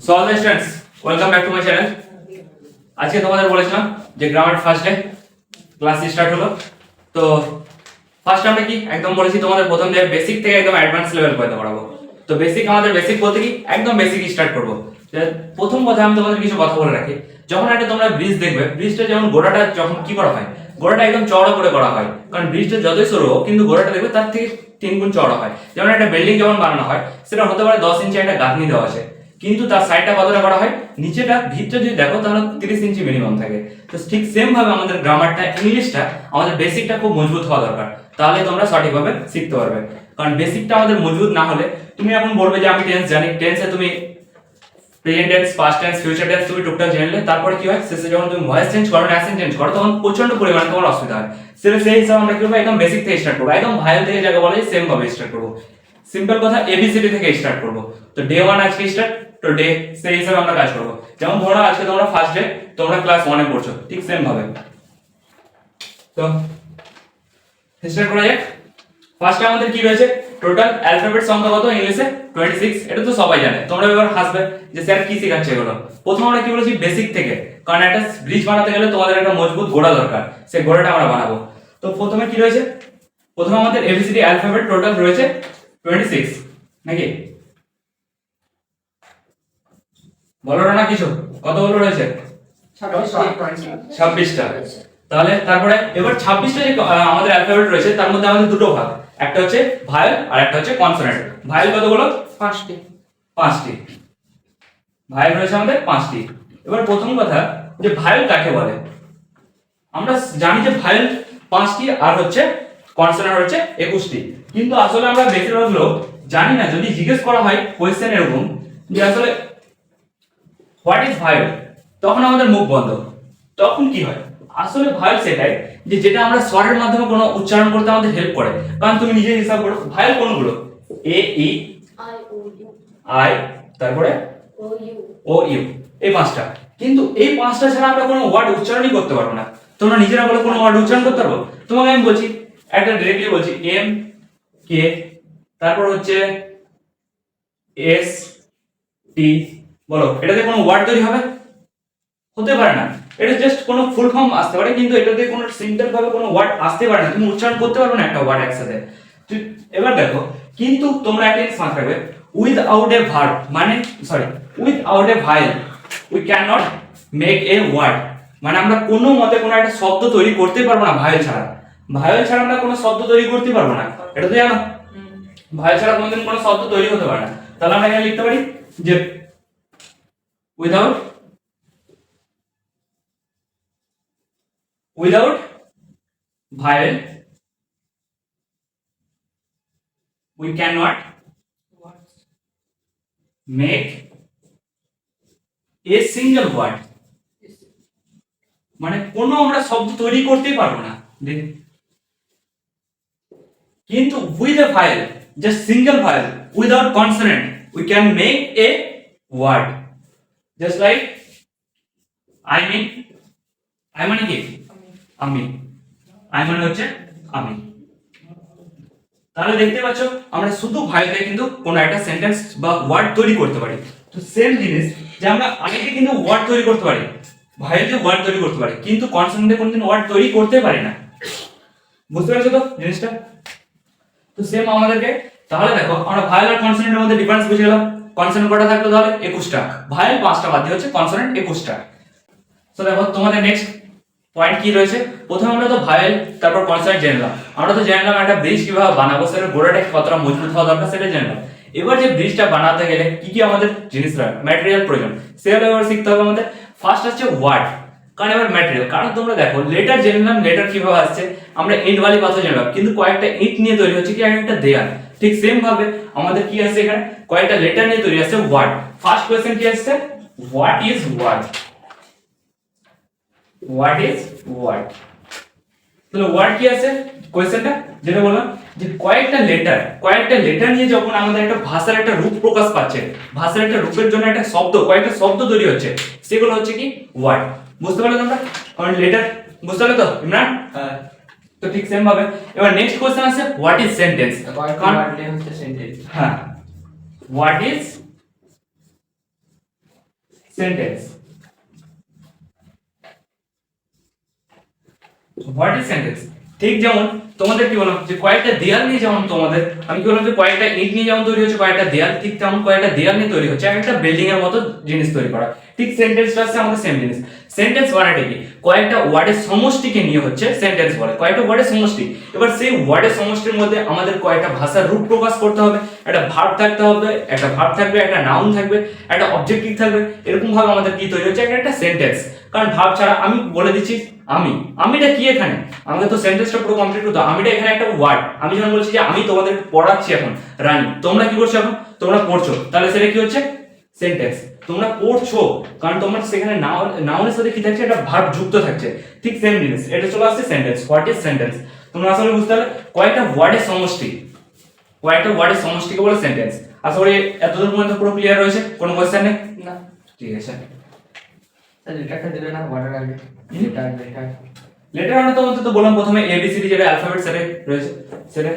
So all the students welcome back to my channel. আজকে তোমাদের বলেছিলাম যে grammar first day class start হলো। তো ফার্স্ট আমরা কি একদম বলেছি তোমাদের প্রথম ডে বেসিক থেকে একদম অ্যাডভান্স লেভেল পর্যন্ত পড়াবো। তো বেসিক আমাদের বেসিক বলতে কি একদম বেসিক স্টার্ট করব। প্রথম কথা আমি তোমাদের কিছু কথা বলে রাখি, যখন একটা তোমরা ব্রিজ দেখবে, ব্রিজটা যেমন গোড়াটা যখন কি করা হয়, গোড়াটা একদম চওড়া করে করা হয়, কারণ ব্রিজটা যতই সরু হোক কিন্তু গোড়াটা দেখবে তার থেকে 3 গুণ চওড়া হয়। যেমন একটা বিল্ডিং যেমন বানানো হয় সেটা হতে পারে 10 ইঞ্চি একটা গাঁথনি দেওয়া আছে, কিন্তু তার সাইডটা কতটা করা হয়, নিচেটা ভিতটা যদি দেখো তাহলে 30 ইঞ্চি মিনিমাম থাকে। তো ঠিক সেম ভাবে আমাদের গ্রামারটা ইংলিশটা আমাদের বেসিকটা খুব মজবুত হওয়া দরকার, তাহলে তোমরা সঠিকভাবে শিখতে পারবে। কারণ বেসিকটা আমাদের মজবুত না হলে তুমি এখন বলবে যে আমি টেন্স জানি, টেন্সে তুমি present tense, past tense, future tense তুমি টুকটাক জেনে নিলে, তারপরে কি হয় শেষে যখন তুমি ভয়েস চেঞ্জ করো, অ্যাকসেন্ট চেঞ্জ করো, তখন প্রচন্ড পরিমাণে তোমার অসুবিধা হয়। সেই হিসাবে আমরা কি করবো, একদম বেসিক থেকে স্টার্ট করবো, একদম ভাইল থেকে যাকে বলে সেম ভাবে স্টার্ট করবো। সিম্পল কথা এবিসিডি থেকে স্টার্ট করবো। তো ডে 1 আজকে স্টার্ট, তো ডে সেই হিসাবে আমরা কাজ করবো। যেমন ধরো আজকে তোমরা ফার্স্ট ডে, তোমরা ক্লাস 1 এ পড়ছো, ঠিক সেম ভাবে। তো স্টার্ট করা যাক। ফার্স্টে আমাদের কি রয়েছে, টোটাল অ্যালফাবেট সংখ্যা কত ইংলিশে 26। এটা তো সবাই জানে, তোমরা এবার হাসবে যে স্যার কি শেখাচ্ছে এগুলো। প্রথম আমরা কি বলেছি বেসিক থেকে, কারণ একটা ব্রিজ বানাতে গেলে তোমাদের একটা মজবুত গোড়া দরকার, সেই গোড়াটা আমরা বানাবো। তো প্রথমে কি রয়েছে, প্রথমে আমাদের এবিসিডি অ্যালফাবেট টোটাল রয়েছে 26 নাকি, বলো না কিছু, কতগুলো রয়েছে? 26টা। তাহলে তারপরে এবার 26টা যে আমাদের অ্যালফাবেট রয়েছে তার মধ্যে আমাদের দুটো ভাগ, একটা হচ্ছে ভায়েল আর একটা হচ্ছে কনসোনেন্ট। ভায়েল কতগুলো? 5টি। ভায়েল রয়েছে আমাদের 5টি। এবার প্রথম কথা যে ভায়েল কাকে বলে, আমরা জানি যে ভায়েল 5টি আর হচ্ছে কনসোনেন্ট হচ্ছে 21টি, কিন্তু আসলে আমরা বেশিরভাগ লোক জানি না। যদি জিজ্ঞেস করা হয় কোশ্চেন এরকম যে আসলে হোয়াট ইজ ভায়েল, তখন আমাদের মুখ বন্ধ। তখন কি হয়, আসলে ভায়েল সেটাই যে যেটা আমরা স্বরের মাধ্যমে কোনো উচ্চারণ করতে আমাদের হেল্প করে। কারণ তুমি নিজে হিসাব করো ভায়েল কোনগুলো, এ ই আই, তারপরে ও ইউ, এই 5টা। কিন্তু এই 5টা ছাড়া আমরা কোনো ওয়ার্ড উচ্চারণই করতে পারবো না। তোমরা নিজেরা বলো কোনো ওয়ার্ড উচ্চারণ করতে পারবো? তোমাকে আমি বলছি, একটা ডিরেক্টলি বলছি এম কে, তারপর হচ্ছে এস টি, বলো এটাতে কোনো ওয়ার্ড তৈরি হবে? হতে পারে না। এটা জাস্ট কোনো ফুল ফর্ম আসতে পারে, কিন্তু এটাতে কোনো সিম্পল ভাবে কোনো ওয়ার্ড আসতে পারে না, তুমি উচ্চারণ করতে পারবে না একটা ওয়ার্ড একসাথে। এবার দেখো, কিন্তু তোমরা একটা জিনিস মাথায় রাখবে, উইথআউট এ ভার্ব মানে without a vowel we can not make a word. মানে আমরা কোনো মতে কোনো একটা শব্দ তৈরি করতে পারবো না ভায়েল ছাড়া। ভায়েল ছাড়া আমরা কোনো শব্দ তৈরি করতে পারবো না, এটা তো জানো। ভায়েল ছাড়া কোনোদিন কোনো শব্দ তৈরি হতে পারে না। তাহলে আমরা এখানে লিখতে পারি যে without vowel we cannot make a single word, মানে কোনো আমরা শব্দ তৈরি করতেই পারবো না। কিন্তু with a vowel, just single vowel without consonant we can make a word, just like I mean, I মানে কি, আমি, আই মানে হচ্ছে আমি। তাহলে দেখতে পাচ্ছ আমরা শুধু ভাইতে কিন্তু কোন একটা সেন্টেন্স বা ওয়ার্ড তৈরি করতে পারি। তো সেম জিনিস যে আমরা আইতে কিন্তু ওয়ার্ড তৈরি করতে পারি, ভাইতে ওয়ার্ড তৈরি করতে পারি, কিন্তু কনসোনেন্টে কোনদিন ওয়ার্ড তৈরি করতে পারি না। বুঝতে পারছো তো জিনিসটা? তো সেম আমাদেরকে, তাহলে দেখো আমরা ভায়েল আর কনসোনেন্টের মধ্যে ডিফারেন্স বুঝে গেলাম। কনসোনেন্ট কটা থাকলো তাহলে 21টা, ভায়েল 5টা বাদ দিয়ে হচ্ছে কনসোনেন্ট 21টা। তো দেখো তোমাদের নেক্সট পয়েন্ট কি রয়েছে, প্রথমে আমরা তো ভায়েল তারপর কনসোনেন্ট জেনেলাম। আমরা তো জানলাম একটা ব্রিজ কিভাবে বানাবো, সেটা গোড়াটা কতটা মজবুত হওয়া দরকার সেটা জানলাম। এবার যে ব্রিজটা বানাতে গেলে কি কি আমাদের জিনিস লাগে, ম্যাটেরিয়াল প্রয়োজন, সেগুলো এবার শিখতে হবে আমাদের। ফার্স্ট হচ্ছে ওয়ার্ড, কারণ এবার ম্যাটেরিয়াল, কারণ তোমরা দেখো লেটার জেনেলাম, লেটার কিভাবে আসছে, আমরা ইট বালি পাথর জেনেলাম, কিন্তু কয়েকটা ইট নিয়ে তৈরি হচ্ছে কি একটা দেয়াল। ঠিক সেম ভাবে আমাদের কি আছে এখানে, কয়েকটা লেটার নিয়ে তৈরি আছে ওয়ার্ড। ফার্স্ট কোশ্চেন কি আসছে, what is word, what is word. তাহলে ওয়ার্ড কি আছে কোশ্চেনটা, যেটা বললাম যে কয়েকটা লেটার নিয়ে যখন আমাদের একটা ভাষার একটা রূপ প্রকাশ পাচ্ছে, ভাষার একটা রূপের জন্য একটা শব্দ, কয়েকটা শব্দ তৈরি হচ্ছে, সেগুলো হচ্ছে কি ওয়ার্ড। বুঝতে পারলে তোমরা? কারণ লেটার, বুঝতে পারলে তো ইমরান? হ্যাঁ। তো ঠিক সেম ভাবে এবার নেক্সট কোশ্চেন আছে হোয়াট ইজ সেন্টেন্স। কারণ হচ্ছে সেন্টেন্স, হ্যাঁ, what is sentence. What is sentence? ঠিক যেমন তোমাদের কি বললাম যে কয়েকটা দেয়াল নিয়ে যেমন তোমাদের আমি কি বললাম যে কয়েকটা ইট নিয়ে যেমন তৈরি হচ্ছে কয়েকটা দেয়াল, ঠিক তেমন কয়েকটা দেয়াল নিয়ে তৈরি হচ্ছে একটা বিল্ডিং এর মতো জিনিস তৈরি করা। ঠিক সেন্টেন্সটা আছে আমাদের সেম জিনিস। সেন্টেন্স মানেটা কি? কয়েকটা ওয়ার্ডের সমষ্টিকে নিয়ে হচ্ছে সেন্টেন্স বলে, কয়েকটা ওয়ার্ডের সমষ্টি। এবার সেই ওয়ার্ডের সমষ্টির মধ্যে আমাদের কয়েকটা ভাষার রূপ প্রকাশ করতে হবে, একটা ভার্ব থাকতে হবে, একটা ভার্ব থাকবে, একটা নাউন থাকবে, একটা অবজেক্টিভ থাকবে। এরকম ভাবে আমাদের কি তৈরি হচ্ছে একটা সেন্টেন্স। কারণ ভার্ব ছাড়া আমি বলে দিচ্ছি আমিটা কি এখানে আমাকে তো সেন্টেন্সটা পুরো কমপ্লিট করতে হবে। আমিটা এখানে একটা ওয়ার্ড। আমি যখন বলছি যে আমি তোমাদের পড়াচ্ছি এখন রানী, তোমরা কি করছো এখন? তোমরা পড়ছো, তাহলে সেটা কি হচ্ছে? সেন্টেন্স। তোমরা পড়ছো কারণ তোমার সেখানে নাউনের সাথে কি থাকছে? একটা ভার্ব যুক্ত থাকছে। ঠিক সেম জিনিস এটা চলে আসছে সেন্টেন্স। What is sentence? তোমরা আসলে বুঝতে পারলে কয়েকটা ওয়ার্ডের সমষ্টি, কয়েকটা ওয়ার্ডের সমষ্টিকে বলে সেন্টেন্স। আশা করি এতদূর পর্যন্ত পুরো ক্লিয়ার রয়েছে, কোনো কোশ্চেন নেই? না ঠিক আছে। স্যার লেটারটা দিলে না ওয়াটার আগে লেটার লেটার আমরা তো বললাম প্রথমে এবিসিডি যেটা অ্যালফাবেট সেটা রয়েছে সেটা।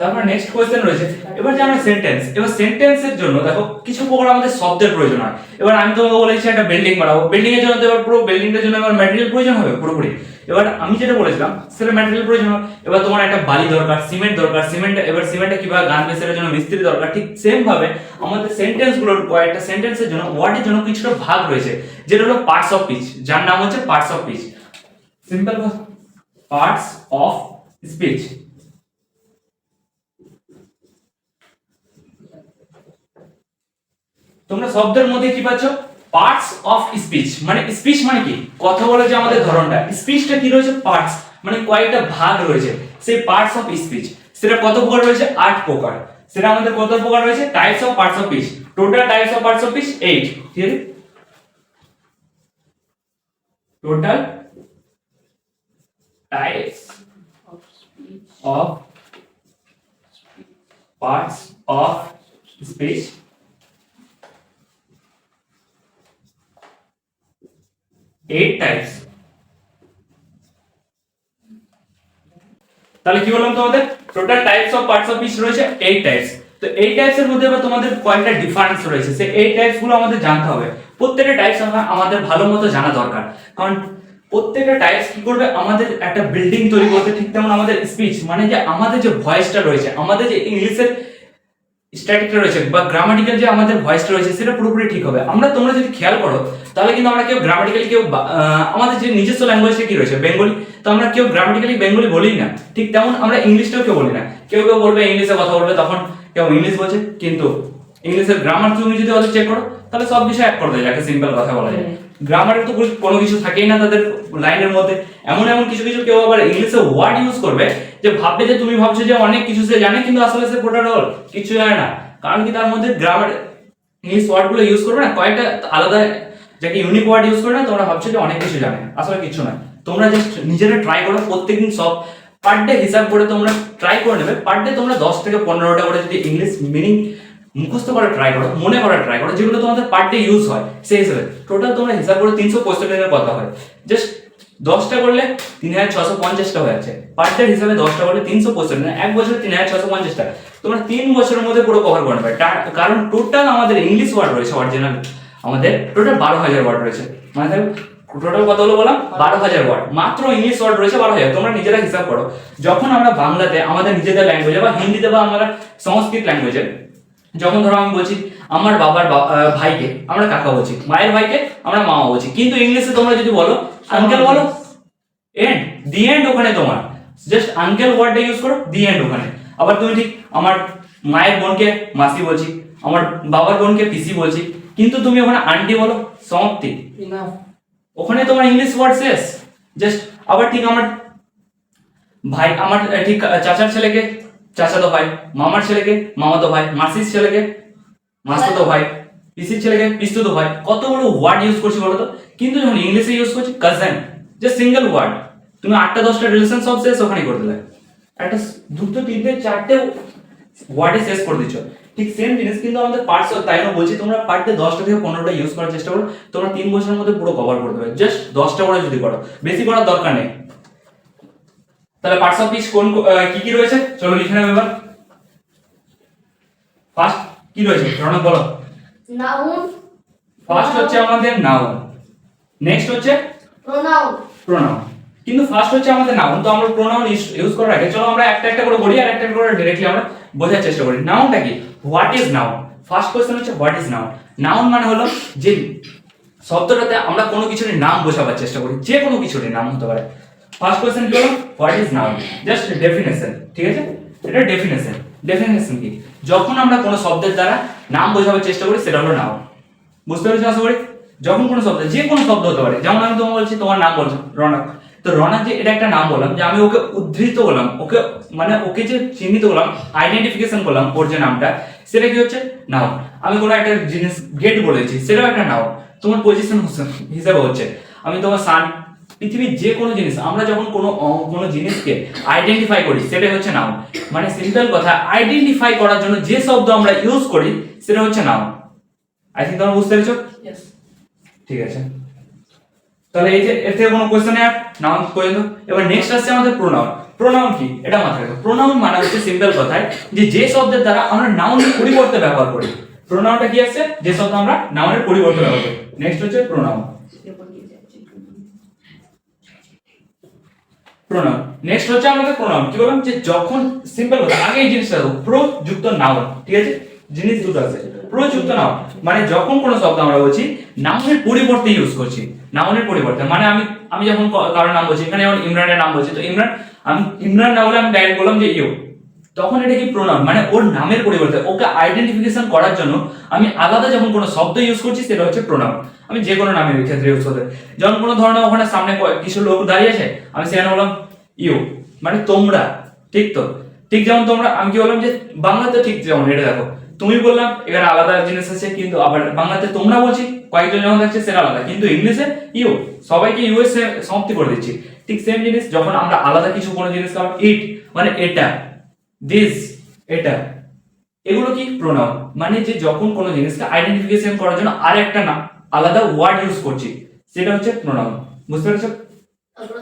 তারপর নেক্সট কোশ্চেন রয়েছে এবার যে আমরা সেন্টেন্স, এবার সেন্টেন্সের জন্য দেখো কিছু প্রকার আমাদের শব্দের প্রয়োজন হয়। এবার আমি তোমাকে বলেছি একটা বিল্ডিং বানাবো, বিল্ডিং এর জন্য তো এবার পুরো বিল্ডিংটার জন্য আমার ম্যাটেরিয়াল প্রয়োজন হবে পুরোপুরি। এবার আমি যেটা বলেছিলাম সেটা ম্যাটেরিয়াল প্রয়োজন হবে। এবার তোমার একটা বালি দরকার, সিমেন্ট দরকার, এবার সিমেন্টটা কিভাবে গাঁথবে সেটার জন্য মিস্ত্রি দরকার। ঠিক সেম ভাবে আমাদের সেন্টেন্স গুলোর কয়েকটা সেন্টেন্সের জন্য ওয়ার্ডের জন্য কিছুটা ভাগ রয়েছে যেটা হলো পার্টস অফ স্পিচ, যার নাম হচ্ছে parts of speech. Simple parts of speech. তোমরা শব্দের মধ্যে কি পাচ্ছ? Parts of speech. মানে স্পিচ মানে কি? কথা বলার যে আমাদের ধরনটা, স্পিচটা কি রয়েছে? পার্টস মানে কয়েকটা ভাগ রয়েছে। সেই পার্টস অফ স্পিচ সেটা কত প্রকার রয়েছে? 8 প্রকার। সেটা আমাদের কত প্রকার রয়েছে? Types of parts of speech. Total types of parts of speech 8। ঠিক আছে, total types of parts of speech 8 types. তাহলে কি বললাম তোমাদের? Total types of parts of speech রয়েছে 8 টাইপস। তো এই টাইপস এর মধ্যে এবার তোমাদের কয়েকটা ডিফারেন্স রয়েছে, সেই 8 টাইপস গুলো আমাদের জানতে হবে। প্রত্যেকটা টাইপস আমাদের ভালো মতো জানা দরকার, কারণ প্রত্যেকটা টাইপস কি করবে? আমাদের একটা বিল্ডিং তৈরি করতে। ঠিক তেমন আমাদের স্পিচ মানে যে আমাদের যে ভয়েসটা রয়েছে, আমাদের যে ইংলিশের স্ট্যাটিকটা রয়েছে বা গ্রামাটিক্যাল যে আমাদের ভয়েসটা রয়েছে সেটা পুরোপুরি ঠিক হবে। তোমরা যদি খেয়াল করো তাহলে কিন্তু আমরা কেউ গ্রামাটিক্যালি কেউ আমাদের যে নিজস্ব ল্যাঙ্গুয়েজটা কি রয়েছে বেঙ্গলি, তো আমরা কেউ গ্রামাটিক্যালি বেঙ্গলি বলি না। ঠিক তেমন আমরা ইংলিশটাও কেউ বলি না। কেউ কেউ বলবে ইংলিশে কথা বলবে, তখন কেউ ইংলিশ বলছে, কিন্তু ইংলিশের গ্রামার তুমি যদি ওদের চেক করো তাহলে সব বিষয় এক করে দেয়, যাকে সিম্পল কথা বলা যায়। গ্রামারের তো কোনো কিছু থাকেই না তাদের লাইনের মধ্যে। এমন এমন কিছু কিছু কেউ আবার ইংলিশে ওয়ার্ড ইউজ করবে যে ভাববে যে তুমি ভাবছো যে অনেক কিছু সে জানে, কিন্তু আসলে সে টোটাল কিছু জানে না। কারণ কি তার মধ্যে গ্রামার ইংলিশ ওয়ার্ড গুলো ইউজ করবে না, কয়েকটা আলাদা যাকে ইউনিক ওয়ার্ড ইউজ করে না, তোমরা ভাবছো যে অনেক কিছু জানে, আসলে কিছু না। তোমরা জাস্ট নিজেরা ট্রাই করো, প্রত্যেকদিন সব পার ডে হিসাব করে তোমরা ট্রাই করে নেবে। পার ডে তোমরা 10 থেকে 15টা করে যদি ইংলিশ মিনিং মুখস্থ করা ট্রাই করো, মনে করা ট্রাই করো, যেগুলো তোমাদের পার ডে ইউজ হয় সেই হিসেবে টোটাল তোমরা হিসাব করে 365 কথা হয়। জাস্ট 10টা করলে 3650টা হয়ে যাচ্ছে। পার ডে হিসাবে 10টা করলে 365, এক বছরে 3650টা তোমরা 3 বছরের মধ্যে পুরো কভার করে নেবে। কারণ টোটাল আমাদের ইংলিশ ওয়ার্ড রয়েছে অরিজিনাল আমাদের টোটাল 12,000 ওয়ার্ড রয়েছে। মানে টোটাল কত হলো বললাম? 12,000 ওয়ার্ড। মাত্র ইংলিশ ওয়ার্ড রয়েছে 12,000। তোমরা নিজেরা হিসাব করো, যখন আমরা বাংলাতে আমাদের নিজেদের ল্যাঙ্গুয়েজে বা হিন্দিতে বা আমরা সংস্কৃত ল্যাঙ্গুয়েজে যখন ধরো আমি বলছি আমার বাবার ভাইকে আমরা কাকা বলছি, মায়ের ভাইকে আমরা মামা বলছি, কিন্তু ইংলিশে তোমরা যদি বলো আঙ্কেল বলো, এন্ড দি এন্ড ওখানে তোমার জাস্ট আঙ্কেল ওয়ার্ডটা ইউজ করো, দি এন্ড ওখানে। আবার তুমি ঠিক আমার মায়ের বোনকে মাসি বলছি, আমার বাবার বোনকে পিসি বলছি, কিন্তু তুমি ওখানে আন্টি বলো, সমাপ্তি, ওখানে তোমার ইংলিশ ওয়ার্ড শেষ। জাস্ট আবার ঠিক আমার ভাই, আমার ঠিক চাচার ছেলেকে চাচাতো ভাই, মামার ছেলেকে মামাতো ভাই, মাসির ছেলেকে মাসতো ভাই, পিসির ছেলেকে পিসতুতো ভাই। কতগুলো ওয়ার্ড ইউজ করছি বলো তো? কিন্তু যখন ইংলিশে ইউজ করছি কাজিন, যে সিঙ্গেল ওয়ার্ড, তুমি 8টা 10টা রিলেশন সব শেষ ওখানে করে দিলে, একটা 2টো 3টে 4টে ওয়ার্ডে শেষ করে দিচ্ছ। ঠিক সেম জিনিস কিন্তু আমাদের পার্টস, তাই না বলছি তোমরা পার ডে 10টা থেকে 15টা ইউজ করার চেষ্টা করো। তোমরা 3 বছরের মধ্যে পুরো কভার করতে পারবে, জাস্ট 10টা করে যদি করো, বেশি করার দরকার নেই। তাহলে পার্টস অফ স্পিচ কোন কি কি রয়েছে চলো লিখে নেব এবার। ফার্স্ট কি রয়েছে রণক বলো? নাউন, ফার্স্ট হচ্ছে আমাদের নাউন, নেক্সট হচ্ছে প্রোনাউন। প্রোনাউন। কিন্তু ফার্স্ট হচ্ছে আমাদের নাউন, তো আমরা প্রোনাউন ইউজ করার আগে চলো আমরা একটা একটা করে বলি আর একটা একটা করে ডাইরেক্টলি আমরা বোঝার চেষ্টা করি। নাউনটা কি? What is noun? First question হচ্ছে হোয়াট ইজ নাউন। নাউন মানে হলো যে শব্দটাতে আমরা কোনো কিছুর নাম বোঝাবার চেষ্টা করি, যে কোনো কিছুর নাম হতে পারে। ফার্স্ট কোশ্চেন কি হলো? What is noun? Just definition, ঠিক আছে? এটা ডেফিনেশন। ডেফিনেশন কি? যখন আমরা কোনো শব্দের দ্বারা নাম বোঝাবার চেষ্টা করি সেটা হলো নাউন। বুঝতে পেরেছো আশা করি? যখন কোনো শব্দ, যে কোনো শব্দ হতে পারে, যেমন আমি তোমাকে বলছি তোমার নাম বলছো রনক, তো রনক যে এটা একটা নাম বললাম, যে আমি ওকে উদ্ধৃত করলাম, ওকে মানে ওকে যে চিহ্নিত করলাম, আইডেন্টিফিকেশন করলাম ওর যে নামটা, সেটা কি হচ্ছে? নাউন। আমি কোনো একটা জিনিস গেট বলেছি, সেটাও একটা নাউন। তোমার পজিশন হিসাবে হচ্ছে আমি তোমার সান, পৃথিবীর যে কোনো জিনিস আমরা যখন কোনো জিনিসকে আইডেন্টিফাই করি সেটাই হচ্ছে নাউন। মানে সিম্পল কথা, আইডেন্টিফাই করার জন্য যে শব্দ আমরা ইউজ করি সেটা হচ্ছে নাউন। আই থিঙ্ক তোমরা বুঝতে পেরেছো? Yes. ঠিক আছে, তাহলে এই যে এর থেকে কোনো কোশ্চেন নেই আর নাউন পর্যন্ত। এবার নেক্সট আসছে আমাদের প্রোনাউন। প্রোনাউন কি? এটা মাথায় রাখো। প্রোনাউন মানে হচ্ছে সিম্পল কথায় যে শব্দের দ্বারা আমরা নাউনের পরিবর্তে ব্যবহার করি। প্রোনাউনটা কি আছে? যে শব্দ আমরা নাউনের পরিবর্তে ব্যবহার করি। নেক্সট হচ্ছে প্রোনাউন। প্রোনাউন নেক্সট হচ্ছে আমাদের প্রোনাউন। কি বললাম? যে যখন সিম্পল কথা, আগে এই জিনিসটা দেখো, প্রো যুক্ত নাউন, ঠিক আছে? জিনিস দুটো আছে, প্রো যুক্ত নাউন মানে যখন কোনো শব্দ আমরা বলছি নাউনের পরিবর্তে ইউজ করছি। নাউনের পরিবর্তে মানে আমি যখন কারোর নাম বলছি, এখানে যেমন ইমরানের নাম বলছি, তো আমি ইমরান না বলে আমি ডাইরেক্ট বললাম যে ইউ, তখন এটা কি? প্রোনাউন। মানে ওর নামের পরিবর্তে ওকে আইডেন্টিফিকেশন করার জন্য আমি আলাদা যখন কোনো শব্দ ইউজ করছি সেটা হচ্ছে প্রোনাউন। আমি যে কোনো নামের ক্ষেত্রে ইউজ করতে, যেমন কোনো ধরনের ওখানে সামনে কিছু লোক দাঁড়িয়ে আছে, আমি সেখানে বললাম ইউ, মানে তোমরা, ঠিক তো? ঠিক যেমন তোমরা, আমি কি বললাম যে বাংলাতে ঠিক যেমন এটা দেখো, তুমি বললাম, এখানে আলাদা জিনিস আছে, কিন্তু আবার বাংলাতে তোমরা বলছি, কয়েকজন যখন থাকছে সেটা আলাদা, কিন্তু ইংলিশে ইউ, সবাইকে ইউ এর সমাপ্তি করে দিচ্ছি। ঠিক সেম জিনিস যখন আমরা আলাদা কিছু কোনো জিনিস করলাম, ইট মানে এটা, দিস এটা, এগুলো কি? প্রোনাউন। মানে যে যখন কোনো জিনিসকে আইডেন্টিফিকেশন করার জন্য আর একটা না আলাদা ওয়ার্ড ইউজ করছি সেটা হচ্ছে প্রোনাউন। বুঝতে পেরেছো? তারপরে